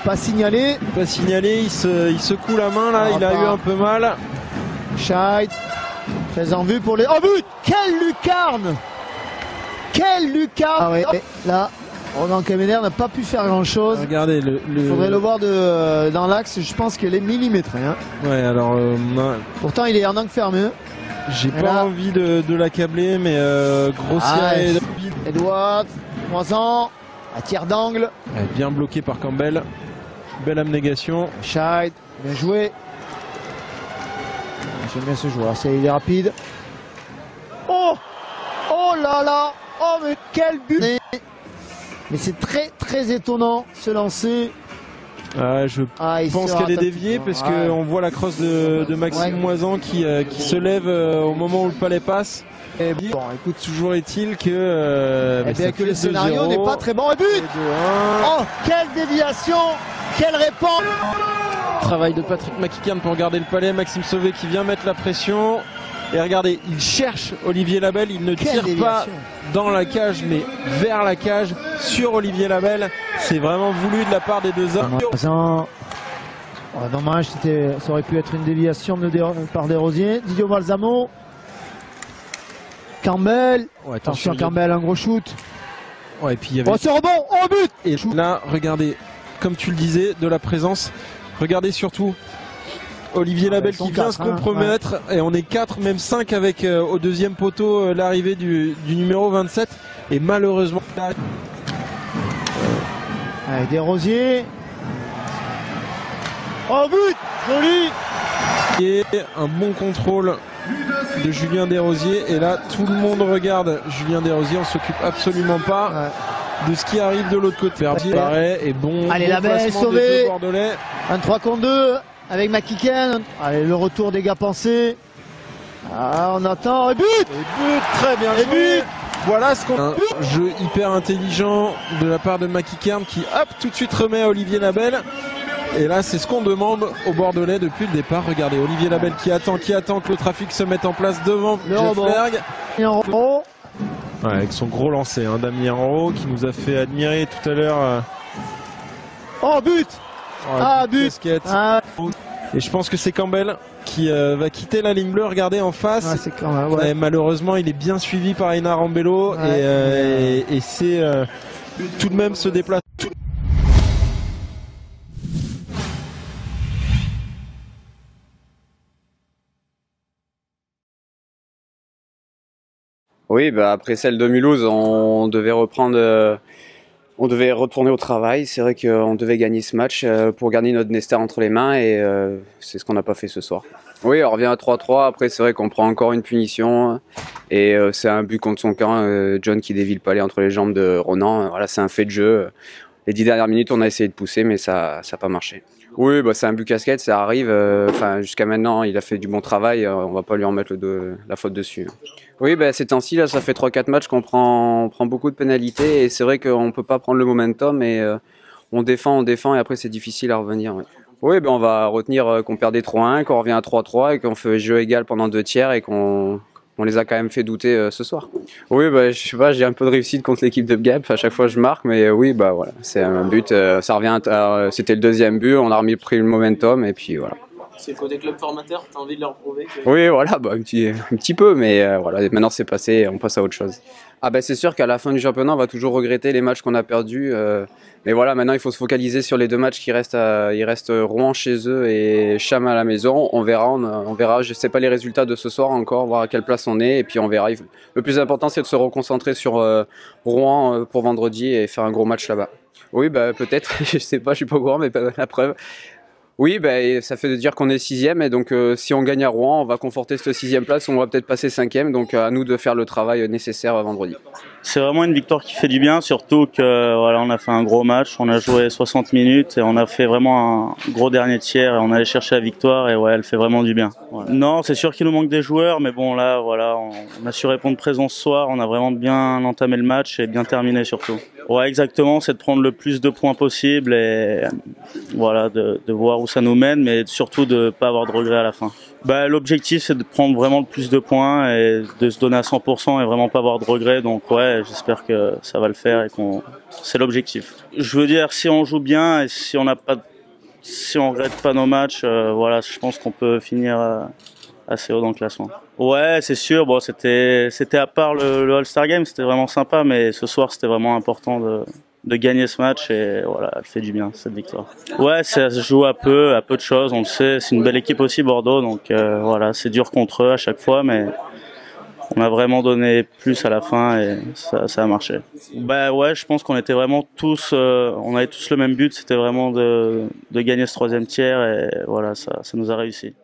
pas signalé. Pas signalé, il secoue la main là, il a eu un peu mal. Scheid, très en vue pour les... Oh but! Quelle lucarne! Quelle lucarne! Ah ouais, là, Ronan Kemener n'a pas pu faire grand chose. Regardez, il faudrait le voir dans l'axe, je pense qu'elle est millimétrée. Hein. Ouais, alors... pourtant, il est en angle fermé. J'ai pas envie de l'accabler, mais grossière et... Edouard, 3 ans, à tir d'angle. Bien bloqué par Campbell. Belle abnégation. Scheid, bien joué. J'aime bien ce joueur, il est rapide. Oh! Oh là là! Oh mais quel but! Mais c'est très étonnant ce lancer. Je pense qu'elle est déviée parce qu'on voit la crosse de Maxime Moisan qui se lève au moment où le palais passe. Et bon, écoute, toujours est-il que, que le scénario n'est pas très bon. Et but! Oh, quelle déviation! Quelle réponse! Travail de Patrick McEachern pour garder le palais. Maxime Sauvé qui vient mettre la pression. Et regardez, il cherche Olivier Labelle, il ne tire pas dans la cage, mais vers la cage, sur Olivier Labelle. C'est vraiment voulu de la part des deux hommes. Dommage, ça aurait pu être une déviation par Desrosiers. Didier Balsamo. Campbell. Attention, Campbell, un gros shoot. Ouais, et puis il y avait... Oh, c'est rebond! Oh, but! Et là, regardez, comme tu le disais, de la présence. Regardez surtout Olivier Labelle qui vient se compromettre, et on est 4, même 5 avec au deuxième poteau l'arrivée du numéro 27, et malheureusement Desrosiers. Oh but! Joli! Et un bon contrôle de Julien Desrosiers, et là tout le monde regarde Julien Desrosiers, on s'occupe absolument pas de ce qui arrive de l'autre côté. Verdier est bon. Allez, Labelle est sauvé. Un 3 contre 2 avec McEachern. Allez, le retour des gars pensés. On attend. Et but! Très bien joué. Voilà ce qu'on... Un jeu hyper intelligent de la part de McEachern qui, hop, tout de suite remet à Olivier Labelle. Et là, c'est ce qu'on demande aux Bordelais depuis le départ. Regardez, Olivier Labelle qui attend que le trafic se mette en place devant Jeff Berg. Avec son gros lancer, Damien Rowe qui nous a fait admirer tout à l'heure. Oh, but! But! Et je pense que c'est Campbell qui va quitter la ligne bleue. Regardez en face. Et malheureusement, il est bien suivi par Einar Ambello. Et c'est tout de même se déplace. Oui, après celle de Mulhouse, on devait retourner au travail. C'est vrai qu'on devait gagner ce match pour garder notre Nester entre les mains, et c'est ce qu'on n'a pas fait ce soir. Oui, on revient à 3-3. Après, c'est vrai qu'on prend encore une punition, et c'est un but contre son camp. John qui dévie le palais entre les jambes de Ronan. Voilà, c'est un fait de jeu. Les 10 dernières minutes, on a essayé de pousser, mais ça n'a pas marché. Oui, c'est un but casquette, ça arrive. Jusqu'à maintenant, il a fait du bon travail. On va pas lui en mettre la faute dessus. Oui, ces temps-ci, là, ça fait 3-4 matchs qu'on prend beaucoup de pénalités. Et c'est vrai qu'on peut pas prendre le momentum. Et on défend, et après, c'est difficile à revenir. Oui, on va retenir qu'on perdait 3-1, qu'on revient à 3-3, et qu'on fait jeu égal pendant 2 tiers, et qu'on les a quand même fait douter ce soir. Oui, je sais pas, j'ai un peu de réussite contre l'équipe de Gap. À chaque fois, je marque, mais oui, voilà, c'est un but. Ça revient. C'était le deuxième but. On a pris le momentum, et puis voilà. C'est le côté club formateur. T'as envie de leur prouver que... Oui, voilà, un petit peu, mais voilà. Maintenant, c'est passé. On passe à autre chose. C'est sûr qu'à la fin du championnat, on va toujours regretter les matchs qu'on a perdus. Mais voilà, maintenant, il faut se focaliser sur les 2 matchs qui restent. Il reste Rouen chez eux et Cham à la maison. On verra. Je sais pas les résultats de ce soir encore, voir à quelle place on est, et puis on verra. Le plus important, c'est de se reconcentrer sur Rouen pour vendredi et faire un gros match là-bas. Oui, peut-être. Je sais pas, je suis pas au courant, mais la preuve. Oui, ça fait de dire qu'on est 6e, et donc si on gagne à Rouen, on va conforter cette 6e place, on va peut-être passer 5e, donc à nous de faire le travail nécessaire vendredi. C'est vraiment une victoire qui fait du bien, surtout que on a fait un gros match, on a joué 60 minutes et on a fait vraiment un gros dernier tiers, et on allait chercher la victoire, et elle fait vraiment du bien. Non, c'est sûr qu'il nous manque des joueurs, mais bon là, on a su répondre présent ce soir, on a vraiment bien entamé le match et bien terminé surtout. Ouais, exactement, c'est de prendre le plus de points possible, et de voir où ça nous mène, mais surtout de pas avoir de regrets à la fin. L'objectif, c'est de prendre vraiment le plus de points et de se donner à 100% et vraiment pas avoir de regrets. Donc ouais, j'espère que ça va le faire et c'est l'objectif. Je veux dire, si on joue bien et si on regrette pas nos matchs, voilà, je pense qu'on peut finir assez haut dans le classement. Ouais, c'est sûr. Bon, c'était à part le All-Star Game, c'était vraiment sympa, mais ce soir c'était vraiment important de gagner ce match et voilà, elle fait du bien cette victoire. Ouais, ça se joue à peu de choses, on le sait. C'est une belle équipe aussi Bordeaux, donc voilà, c'est dur contre eux à chaque fois, mais on a vraiment donné plus à la fin et ça a marché. Bah ouais, je pense qu'on était vraiment tous, on avait tous le même but, c'était vraiment de gagner ce troisième tiers et voilà, ça nous a réussi.